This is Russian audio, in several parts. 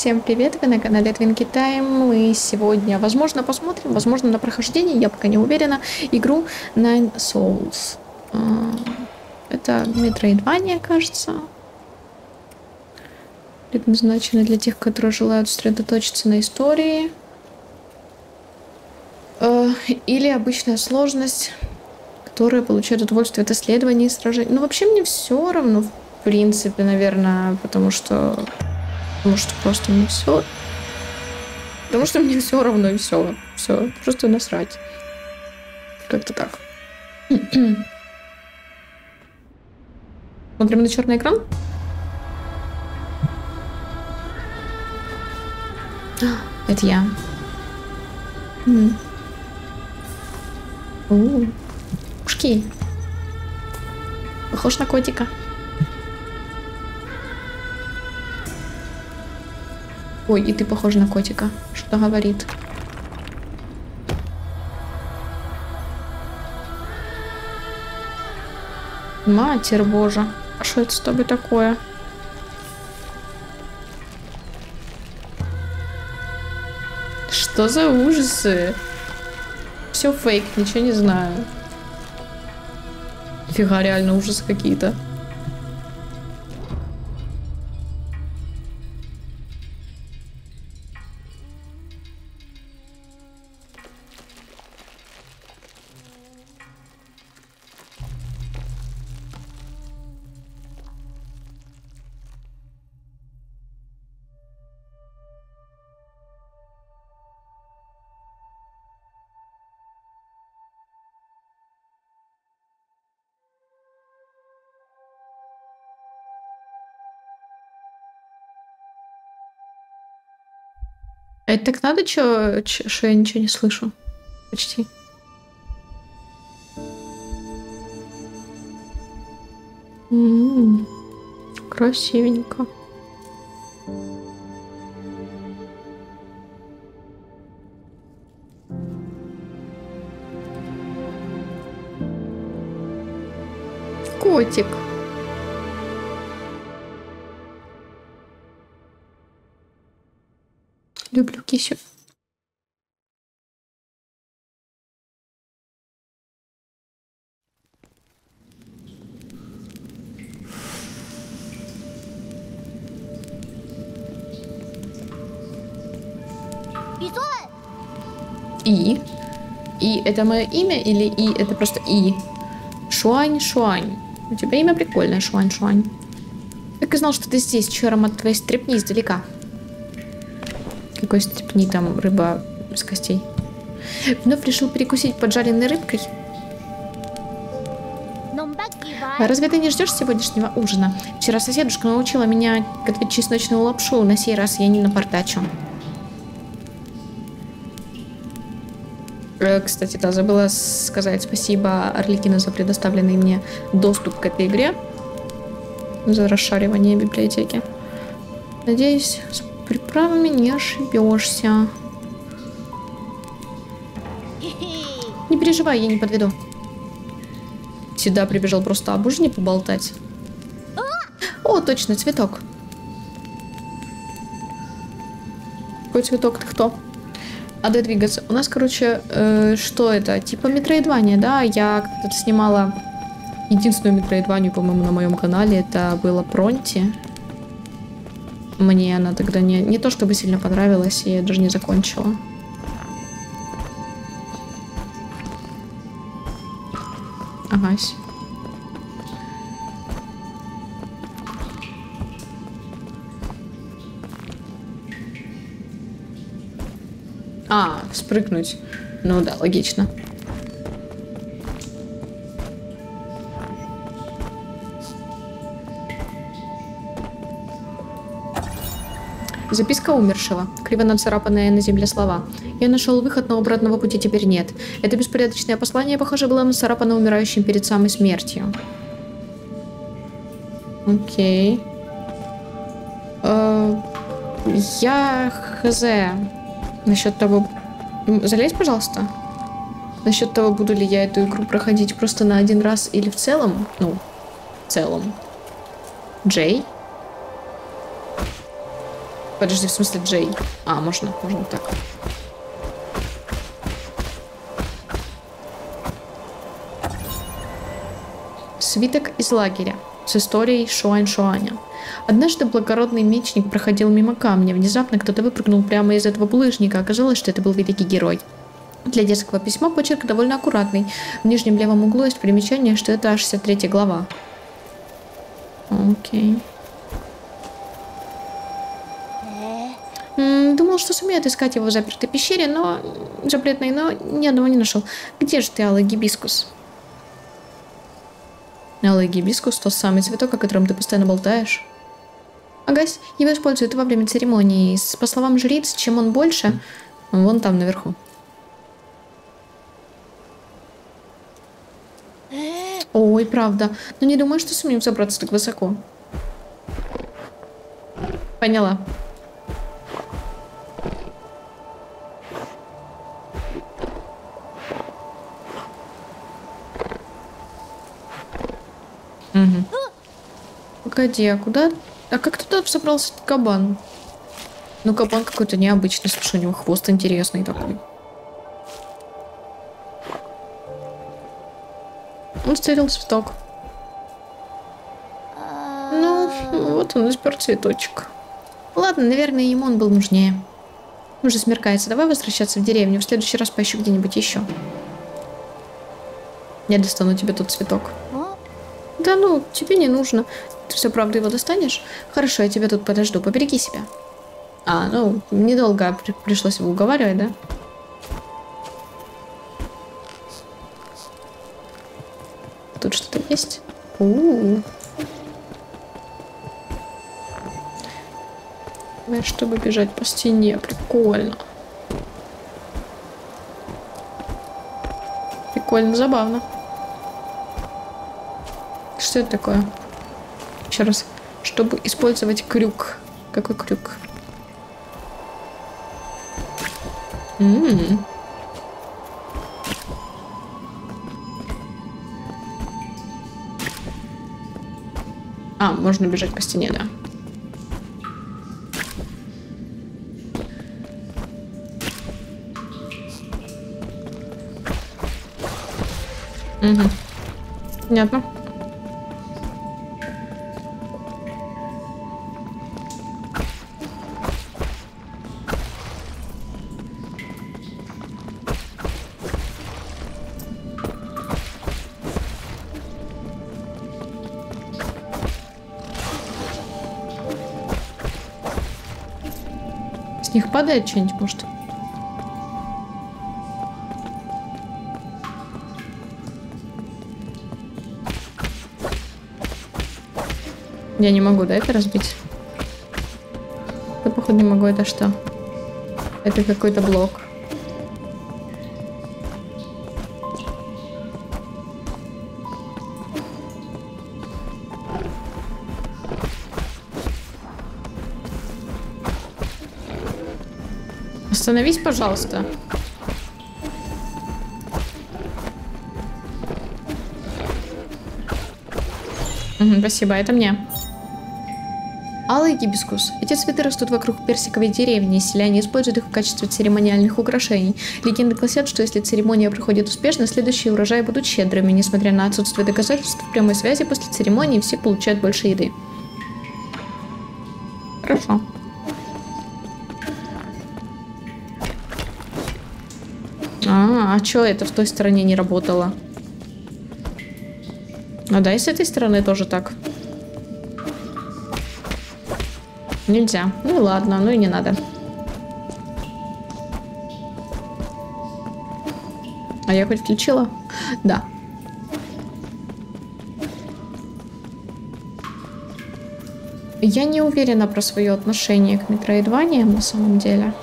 Всем привет, вы на канале Twinkie Time. Мы сегодня, возможно, посмотрим, возможно, на прохождение, я пока не уверена, игру Nine Souls. Это Metroidvania, кажется. Предназначено для тех, которые желают сосредоточиться на истории. Или обычная сложность, которая получает удовольствие от исследований и сражений. Ну, вообще, мне все равно, в принципе, наверное, потому что просто мне все. Потому что мне все равно и все. Все. Просто насрать. Как-то так. Смотрим на черный экран. Это я. Ушки. Похож на котика. Ой, и ты похож на котика. Что говорит? Матерь Божа. А что это с тобой такое? Что за ужасы? Все фейк, ничего не знаю. Фига, реально ужасы какие-то. Это так надо, что я ничего не слышу? Почти. Красивенько. Котик. Люблю кисю. И? И это мое имя или И это просто И? Шуань, Шуань. У тебя имя прикольное, Шуань, Шуань. Так и знал, что ты здесь. Чё аромат твоей стрепни издалека? Какой стрепни, там рыба с костей. Вновь решил перекусить поджаренной рыбкой? А разве ты не ждешь сегодняшнего ужина? Вчера соседушка научила меня готовить чесночную лапшу. На сей раз я не напортачу. Кстати, да, забыла сказать спасибо Орликину за предоставленный мне доступ к этой игре. За расшаривание библиотеки. Надеюсь, с приправами не ошибешься. Не переживай, я не подведу. Сюда прибежал просто об ужине поболтать. О, точно, цветок. Какой цветок? Ты кто? Надо двигаться. У нас, короче, что это? Типа Metroidvania, да? Я когда-то снимала единственную Metroidvania, по-моему, на моем канале. Это было Пронти. Мне она тогда не то чтобы сильно понравилась, я даже не закончила. Агась. А, спрыгнуть. Ну да, логично. Записка умершего. Криво нацарапанные на земле слова. Я нашел выход, но обратного пути теперь нет. Это беспорядочное послание, похоже, было нацарапано умирающим перед самой смертью. Окей. Я хз. Насчет того... Залезь, пожалуйста. Насчет того, буду ли я эту игру проходить просто на один раз или в целом. Ну, в целом. Джей? Подожди, в смысле Джей? А, можно так. Свиток из лагеря с историей Шуань-Шуаня. Однажды благородный мечник проходил мимо камня. Внезапно кто-то выпрыгнул прямо из этого булыжника. Оказалось, что это был великий герой. Для детского письма почерк довольно аккуратный. В нижнем левом углу есть примечание, что это 63 глава. Окей. Думал, что сумею отыскать его в запертой пещере, но запретной, но ни одного не нашел. Где же ты, алый гибискус? Алый гибискус — тот самый цветок, о котором ты постоянно болтаешь. Агась, его используют во время церемонии. По словам жриц, чем он больше, вон там наверху. Ой, правда. Но не думаю, что сумеем забраться так высоко. Поняла. Угу. Погоди, а куда? А как туда собрался этот кабан? Ну, кабан какой-то необычный. Слушай, у него хвост интересный такой. Он встретил цветок. Ну, вот он и спер цветочек. Ладно, наверное, ему он был нужнее. Уже смеркается. Давай возвращаться в деревню. В следующий раз поищу где-нибудь еще. Я достану тебе тот цветок. Да ну, тебе не нужно. Ты все правда его достанешь? Хорошо, я тебя тут подожду. Побереги себя. А, ну, недолго пришлось его уговаривать, да? Тут что-то есть? Чтобы бежать по стене. Прикольно. Прикольно, забавно. Что это такое? Еще раз. Чтобы использовать крюк. Какой крюк? А, можно бежать по стене, да. Угу. Понятно. С них падает что-нибудь, может? Я не могу, да, это разбить? Я, походу, не могу. Это что? Это какой-то блок. Остановись, пожалуйста. Спасибо, это мне. Алый гибискус. Эти цветы растут вокруг персиковой деревни. Селяне используют их в качестве церемониальных украшений. Легенды гласят, что если церемония проходит успешно, следующие урожаи будут щедрыми. Несмотря на отсутствие доказательств прямой связи, после церемонии все получают больше еды. Хорошо. А чё это в той стороне не работало? А да, и с этой стороны тоже так. Нельзя. Ну ладно, ну и не надо. А я хоть включила? Да. Я не уверена про свое отношение к метроидваниям на самом деле.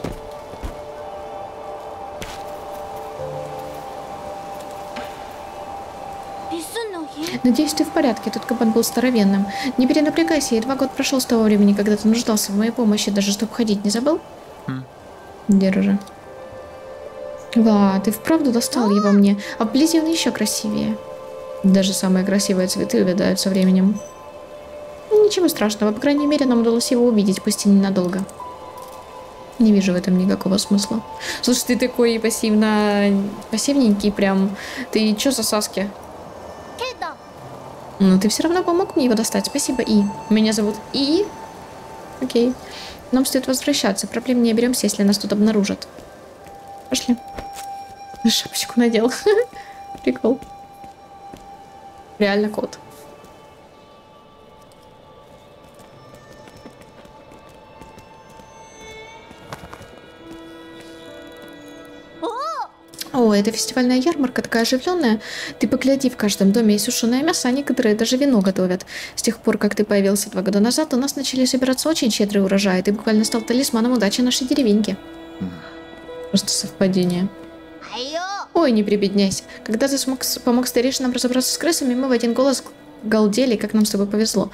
Надеюсь, ты в порядке. Тот кабан был здоровенным. Не перенапрягайся, едва год прошел с того времени, когда ты нуждался в моей помощи, даже чтобы ходить не забыл? Держи. Ва, ты вправду достал его мне. А вблизи он еще красивее. Даже самые красивые цветы увядают со временем. Ничего страшного, по крайней мере, нам удалось его увидеть, пусть и ненадолго. Не вижу в этом никакого смысла. Слушай, ты такой пассивненький прям. Ты чё за Саски? Ну, ты все равно помог мне его достать. Спасибо, И. Меня зовут И. Окей. Нам стоит возвращаться. Проблем не оберемся, если нас тут обнаружат. Пошли. Шапочку надел. Прикол. Реально кот. О, это фестивальная ярмарка, такая оживленная. Ты погляди, в каждом доме есть сушеное мясо, а некоторые даже вино готовят. С тех пор, как ты появился 2 года назад, у нас начали собираться очень щедрые урожаи. Ты буквально стал талисманом удачи нашей деревеньки. Просто совпадение. Ой, не прибедняйся. Когда ты помог старейшинам разобраться с крысами, мы в один голос галдели, как нам с тобой повезло.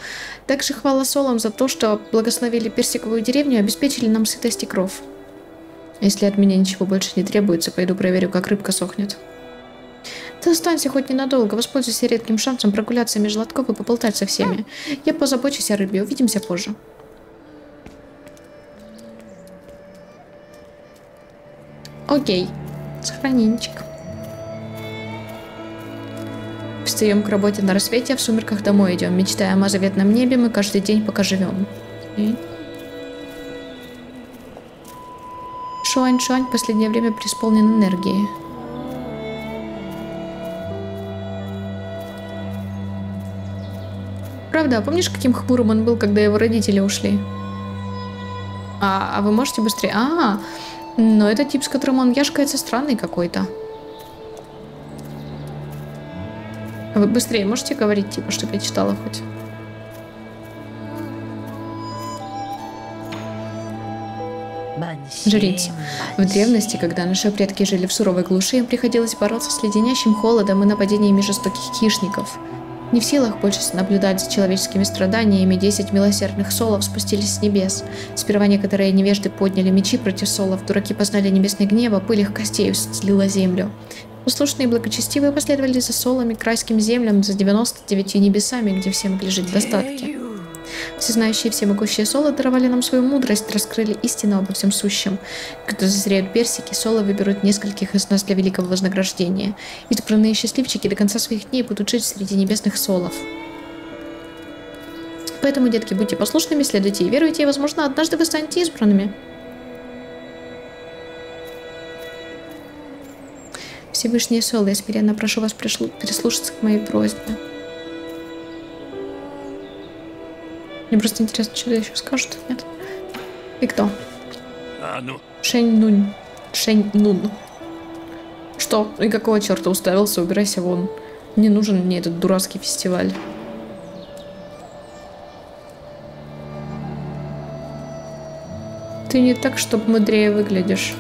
Также хвала солам за то, что благословили персиковую деревню и обеспечили нам сытость и кров. Если от меня ничего больше не требуется, пойду проверю, как рыбка сохнет. Ты останься хоть ненадолго, воспользуйся редким шансом прогуляться между лотков и поболтать со всеми. Я позабочусь о рыбе, увидимся позже. Окей. Сохраненчик. Встаем к работе на рассвете, а в сумерках домой идем. Мечтаем о заветном небе, мы каждый день пока живем. Окей. Шуань-Шуань в последнее время преисполнен энергии. Правда, а помнишь, каким хмурым он был, когда его родители ушли? А вы можете быстрее? Но это тип, с которым он яшкается, странный какой-то. Вы быстрее можете говорить, типа, чтобы я читала хоть? Жрица. В древности, когда наши предки жили в суровой глуши, им приходилось бороться с леденящим холодом и нападениями жестоких хищников. Не в силах больше наблюдать за человеческими страданиями, 10 милосердных солов спустились с небес. Сперва некоторые невежды подняли мечи против солов, дураки познали небесный гнев, а пыль их костей слила землю. Послушные и благочестивые последовали за солами к райским землям, за 99 небесами, где все могли жить в достатке. Всезнающие и всемогущие солы даровали нам свою мудрость, раскрыли истину обо всем сущем. Когда зазреют персики, солы выберут нескольких из нас для великого вознаграждения. Избранные счастливчики до конца своих дней будут жить среди небесных солов. Поэтому, детки, будьте послушными, следуйте и веруйте, и, возможно, однажды вы станете избранными. Всевышние солы, я смиренно прошу вас прислушаться к моей просьбе. Мне просто интересно, что еще скажут. Нет. И кто? Шэнь-Нунь. Шэнь-Нун. Что? И какого черта уставился? Убирайся вон. Не нужен мне этот дурацкий фестиваль. Ты не так, чтобы мудрее выглядишь.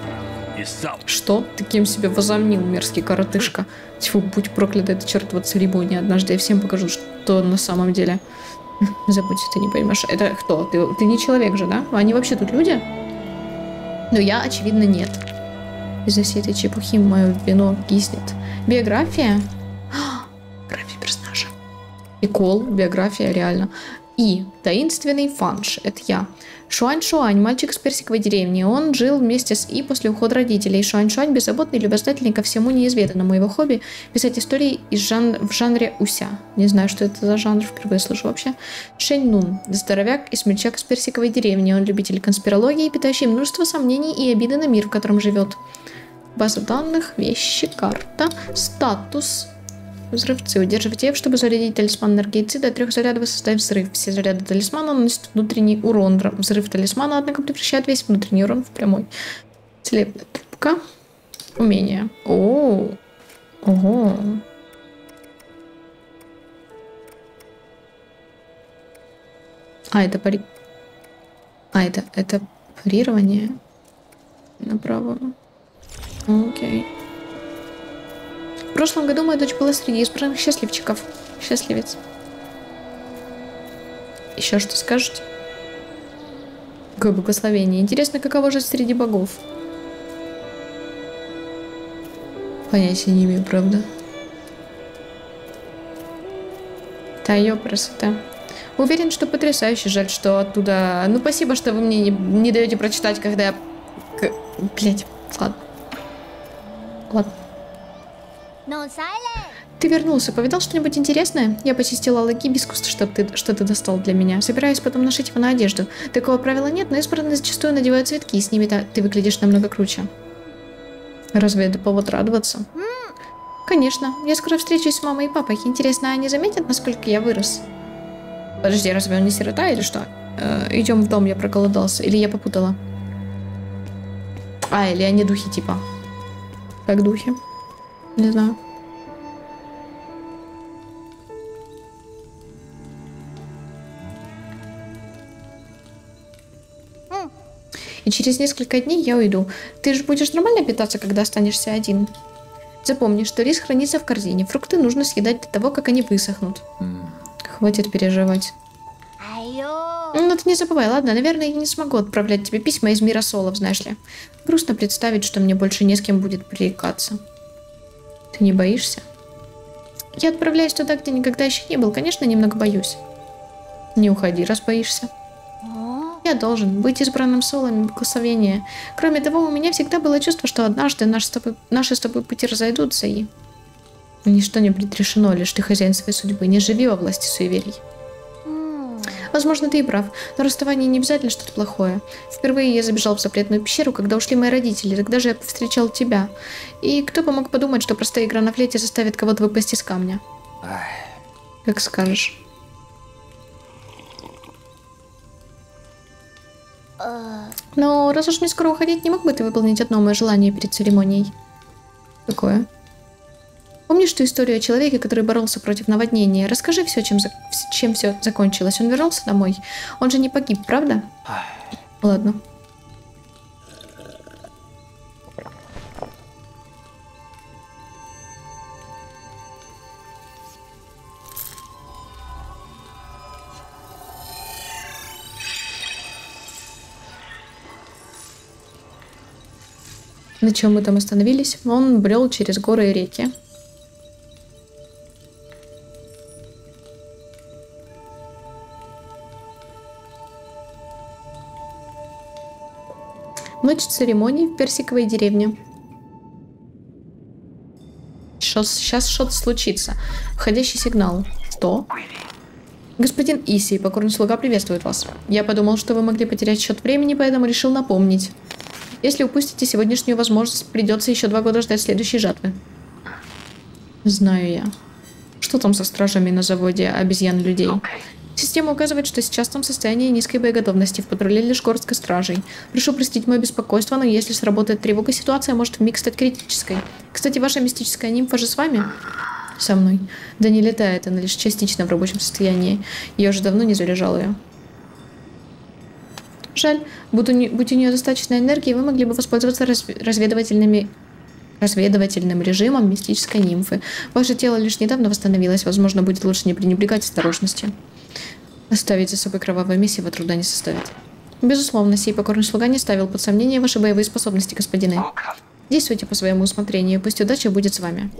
Что? Ты кем себя возомнил, мерзкий коротышка? Тьфу, будь проклята эта чертова церемония. Однажды я всем покажу, что на самом деле. Забудь, ты не понимаешь. Это кто? Ты не человек же, да? Они вообще тут люди? Но я, очевидно, нет. Из-за всей этой чепухи мое вино киснет. Биография? Биография персонажа. Прикол, биография, реально. И таинственный Фанш, это я. Шуань-Шуань, мальчик с персиковой деревни. Он жил вместе с И после ухода родителей. Шуань-Шуань беззаботный, любознательный ко всему неизведанному. Его хобби – писать истории в жанре уся. Не знаю, что это за жанр, впервые слышу вообще. Шэнь-Нун, здоровяк и смельчак с персиковой деревни. Он любитель конспирологии, питающий множество сомнений и обиды на мир, в котором живет. База данных, вещи, карта, статус. Взрывцы. Удерживайте F, чтобы зарядить талисман энергии до 3 зарядов и создать взрыв. Все заряды талисмана наносят внутренний урон. Взрыв талисмана, однако, превращает весь внутренний урон в прямой. Целебная трубка. Умение. Ого. Это это парирование. Направо. Окей. В прошлом году моя дочь была среди избранных счастливчиков. Счастливец. Еще что скажете? Какое благословение. Интересно, каково жить среди богов? Понятия не имею, правда. Та ее красота. Уверен, что потрясающе. Жаль, что оттуда... Ну, спасибо, что вы мне не даете прочитать, когда я Блять, ладно. Ладно. Ты вернулся. Повидал что-нибудь интересное? Я почистила лаки-бискус, что ты достал для меня. Собираюсь потом нашить его на одежду. Такого правила нет, но избранные зачастую надевают цветки, и с ними ты выглядишь намного круче. Разве это повод радоваться? Конечно. Я скоро встречусь с мамой и папой. Интересно, они заметят, насколько я вырос? Подожди, разве он не сирота или что? Идем в дом, я проголодался. Или я попутала? Или они духи типа. Как духи? Не знаю. И через несколько дней я уйду. Ты же будешь нормально питаться, когда останешься один? Запомни, что рис хранится в корзине. Фрукты нужно съедать до того, как они высохнут. Хватит переживать. Ну ты не забывай, ладно? Наверное, я не смогу отправлять тебе письма из мира солов, знаешь ли. Грустно представить, что мне больше не с кем будет пререкаться. Ты не боишься? Я отправляюсь туда, где никогда еще не был. Конечно, немного боюсь. Не уходи, раз боишься. Я должен быть избранным солами благословения. Кроме того, у меня всегда было чувство, что однажды наши с тобой пути разойдутся, и... Ничто не предрешено, лишь ты хозяин своей судьбы. Не живи во власти суеверий. Возможно, ты и прав, но расставание не обязательно что-то плохое. Впервые я забежал в запретную пещеру, когда ушли мои родители, тогда же я повстречал тебя. И кто бы мог подумать, что простая игра на флейте заставит кого-то выпасть из камня. Как скажешь. Но раз уж мне скоро уходить, не мог бы ты выполнить одно мое желание перед церемонией? Какое? Помнишь ту историю о человеке, который боролся против наводнения? Расскажи все, чем все закончилось. Он вернулся домой. Он же не погиб, правда? Ладно. На чем мы там остановились? Он брел через горы и реки. Ночь церемонии в персиковой деревне. Сейчас что-то случится. Входящий сигнал. Что? Господин Иси, покорный слуга приветствует вас. Я подумал, что вы могли потерять счет времени, поэтому решил напомнить. Если упустите сегодняшнюю возможность, придется еще 2 года ждать следующей жатвы. Знаю я. Что там со стражами на заводе обезьян-людей? Система указывает, что сейчас там состояние низкой боеготовности. В патруле лишь горстка стражей. Прошу простить мое беспокойство, но если сработает тревога, ситуация может вмиг стать критической. Кстати, ваша мистическая нимфа же с вами? Со мной. Да не летает, она лишь частично в рабочем состоянии. Я уже давно не заряжал ее. Жаль, будь у нее достаточно энергии, вы могли бы воспользоваться разведывательным режимом мистической нимфы. Ваше тело лишь недавно восстановилось, возможно, будет лучше не пренебрегать осторожностью. Оставить за собой кровавое месиво труда не составит. Безусловно, сей покорный слуга не ставил под сомнение ваши боевые способности, господины. Действуйте по своему усмотрению, пусть удача будет с вами.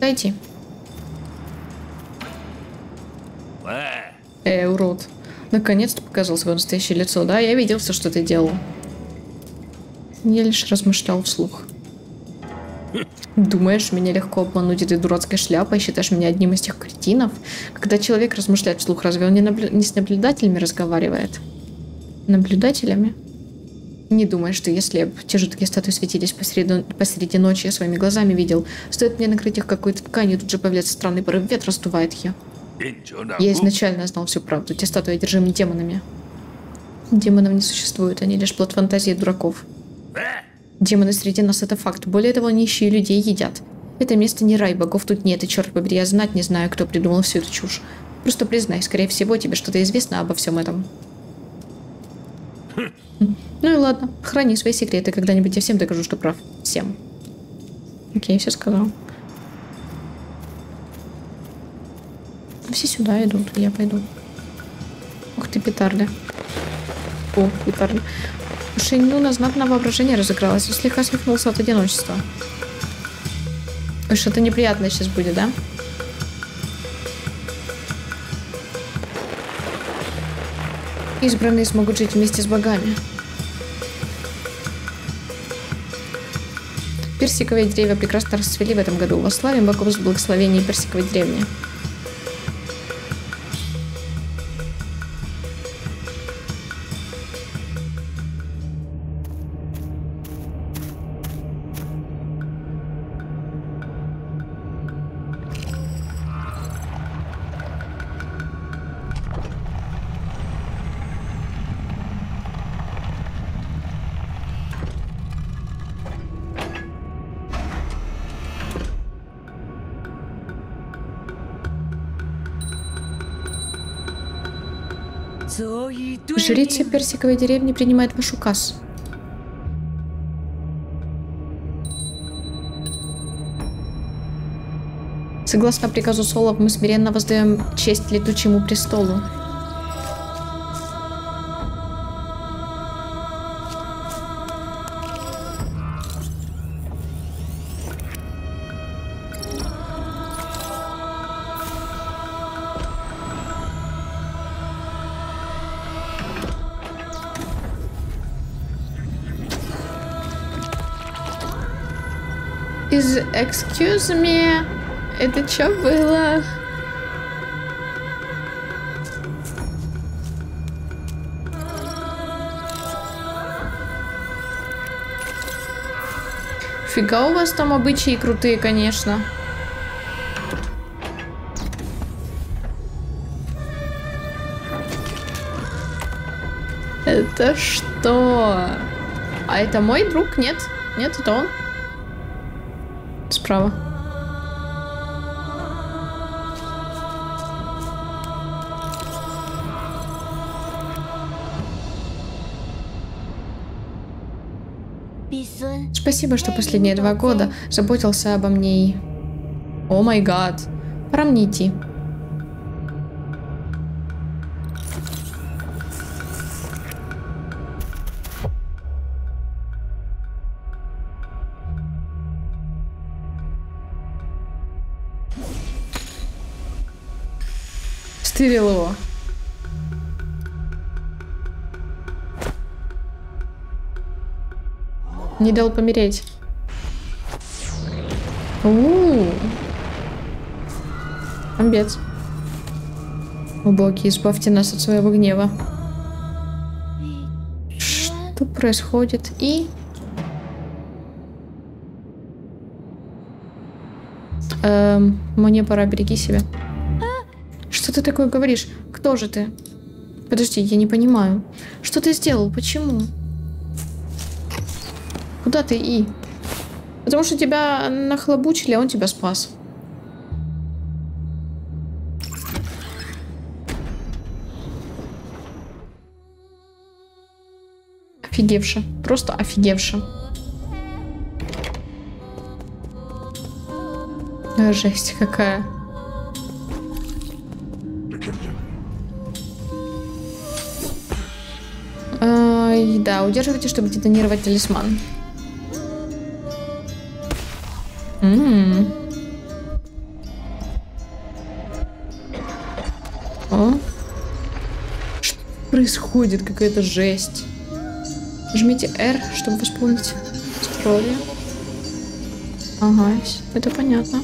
Дайте. Урод. Наконец-то показал свое настоящее лицо. Да, я видел все, что ты делал. Я лишь размышлял вслух. Думаешь, меня легко обмануть этой дурацкой шляпой? Считаешь меня одним из тех кретинов? Когда человек размышляет вслух, разве он не с наблюдателями разговаривает? Наблюдателями? Не думаю, что если те жуткие статуи светились посреди ночи, я своими глазами видел. Стоит мне накрыть их какой-то тканью, тут же появляется странный порыв ветра, раздувает ее. Я изначально знал всю правду. Те статуи одержимы демонами. Демонов не существует, они лишь плод фантазии дураков. Демоны среди нас — это факт. Более того, нищие людей едят. Это место не рай, богов тут нет, и черт побери, я знать не знаю, кто придумал всю эту чушь. Просто признай, скорее всего, тебе что-то известно обо всем этом. Ну и ладно, храни свои секреты, когда-нибудь я всем докажу, что прав. Всем. Окей, все сказал. Все сюда идут, я пойду. Ух ты, петарды. О, петарды. Шейнуна знатно воображение разыгралось и слегка свихнулся от одиночества. Ой, что-то неприятное сейчас будет, да? Избранные смогут жить вместе с богами. Персиковые деревья прекрасно расцвели в этом году. Восславим богов с благословением персиковой деревни. Жрица персиковой деревни принимает ваш указ. Согласно приказу Солов, мы смиренно воздаем честь летучему престолу. Excuse me, это что было? Фига у вас там обычаи крутые, конечно. Это что? А это мой друг? Нет? Нет, это он? Справа. Спасибо, что последние 2 года заботился обо мне. О май гад. Пора мне идти. Стырил его. Не дал помереть. Амбец. О боги, избавьте нас от своего гнева. Что происходит? Мне пора, береги себя. Что ты такое говоришь? Кто же ты? Подожди, я не понимаю. Что ты сделал? Почему? Куда ты, Потому что тебя нахлобучили, а он тебя спас. Офигевше. Просто офигевше. Жесть какая. Да, удерживайте, чтобы детонировать талисман. Что происходит? Какая-то жесть. Жмите R, чтобы восполнить здоровье. Ага, это понятно.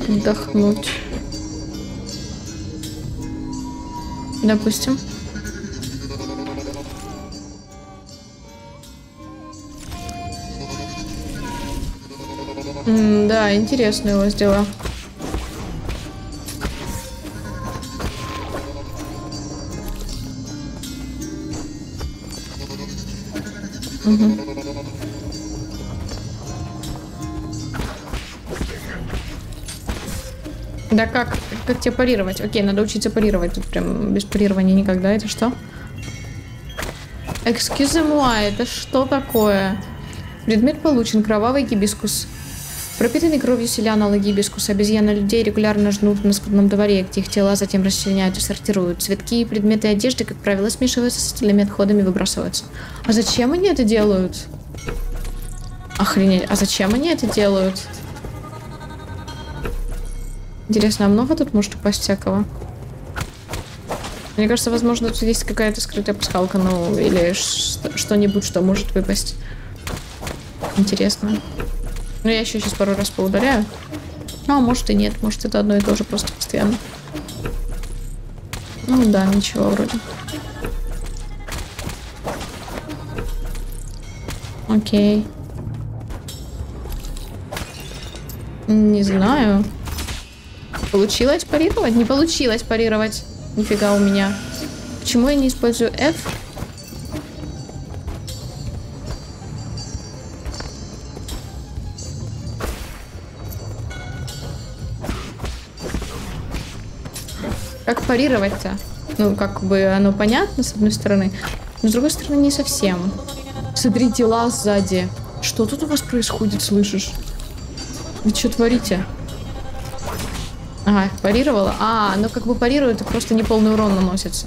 Отдохнуть. Допустим. Да, интересно его дела. Угу. Да как тебе парировать? Окей, надо учиться парировать. Тут прям без парирования никогда. Это что? Excuse-moi, это что такое? Предмет получен. Кровавый гибискус. Пропитанный кровью селян гибискус. Обезьяны людей регулярно жнут на скудном дворе, где их тела затем расчленяют и сортируют. Цветки и предметы одежды, как правило, смешиваются с остальными отходами и выбрасываются. А зачем они это делают? Охренеть. А зачем они это делают? Интересно, а много тут может упасть всякого? Мне кажется, возможно, тут есть какая-то скрытая пасхалка, ну, или что-нибудь, что может выпасть. Интересно. Ну, я еще сейчас пару раз поударяю. А может и нет, может это одно и то же, просто постоянно. Ну да, ничего вроде. Окей. Не знаю. Получилось парировать? Не получилось парировать. Нифига у меня. Почему я не использую F? Как парировать-то? Ну, как бы оно понятно, с одной стороны, но с другой стороны не совсем. Смотри, тела сзади. Что тут у вас происходит, слышишь? Вы что творите? Ага, парировала. А, ну как бы парирует, и просто неполный урон наносится.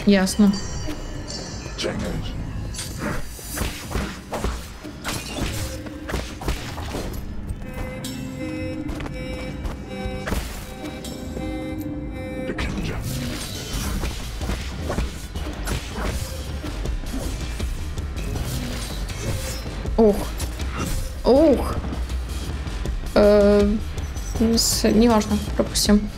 Ясно. Ух. Ух. Неважно, пропустим.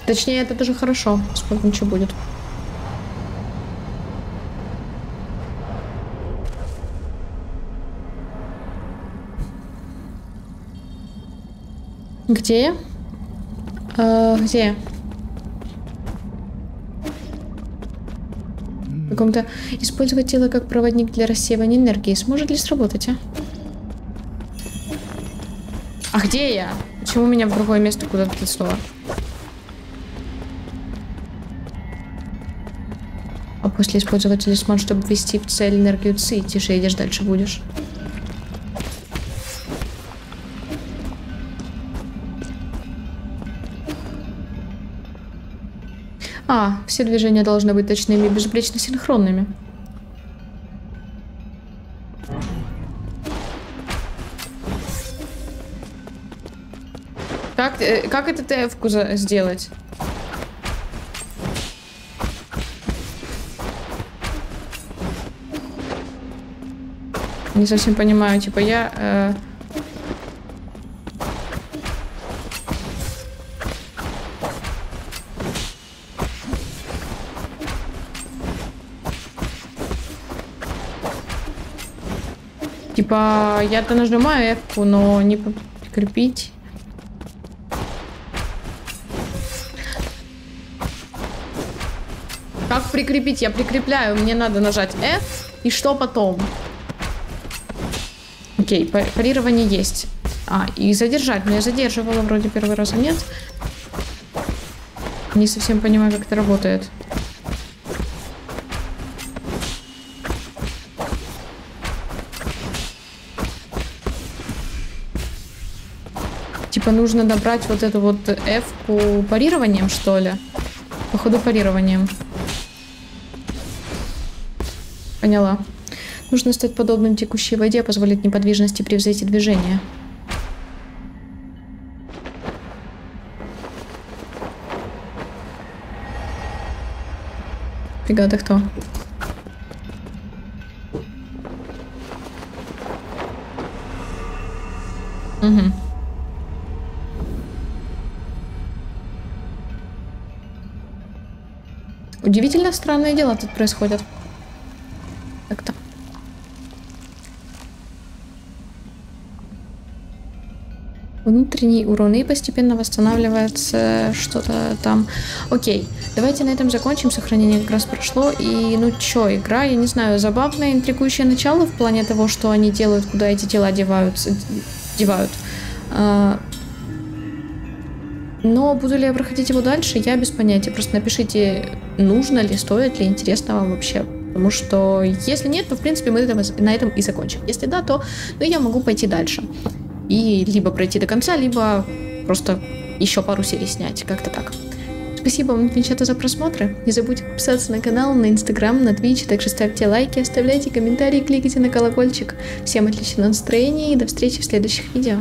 Точнее, это даже хорошо. Посмотрим, что будет. Где я? Где я? Каком-то использовать тело как проводник для рассеивания энергии. Сможет ли сработать, а? А где я? Почему меня в другое место куда-то снова? А после использовать талисман, чтобы ввести в цель энергию ЦИ, тише едешь, дальше будешь. А, все движения должны быть точными и безупречно синхронными. Как это ТФ-ку сделать? Не совсем понимаю, типа я... Типа, я-то нажимаю F-ку, но не прикрепить. Как прикрепить? Я прикрепляю. Мне надо нажать F. И что потом? Окей, парирование есть. А, и задержать. Но я задерживала вроде первый раз, а нет? Не совсем понимаю, как это работает. Типа нужно добрать вот эту вот F-ку парированием, что ли? Походу парированием. Поняла. Нужно стать подобным текущей воде, позволить неподвижности превзойти движение. Фига ты кто? Угу. Удивительно странные дела тут происходят. Так-то. Внутренний урон и постепенно восстанавливается что-то там. Окей, давайте на этом закончим. Сохранение как раз прошло. И ну чё, игра, я не знаю, забавное, интригующее начало в плане того, что они делают, куда эти тела девают. Но буду ли я проходить его дальше, я без понятия. Просто напишите, нужно ли, стоит ли, интересно вам вообще. Потому что если нет, то в принципе мы на этом и закончим. Если да, то я могу пойти дальше. И либо пройти до конца, либо просто еще пару серий снять, как-то так. Спасибо вам, девчата, за просмотры. Не забудьте подписаться на канал, на Инстаграм, на Твич, также ставьте лайки, оставляйте комментарии, кликайте на колокольчик. Всем отличного настроения и до встречи в следующих видео.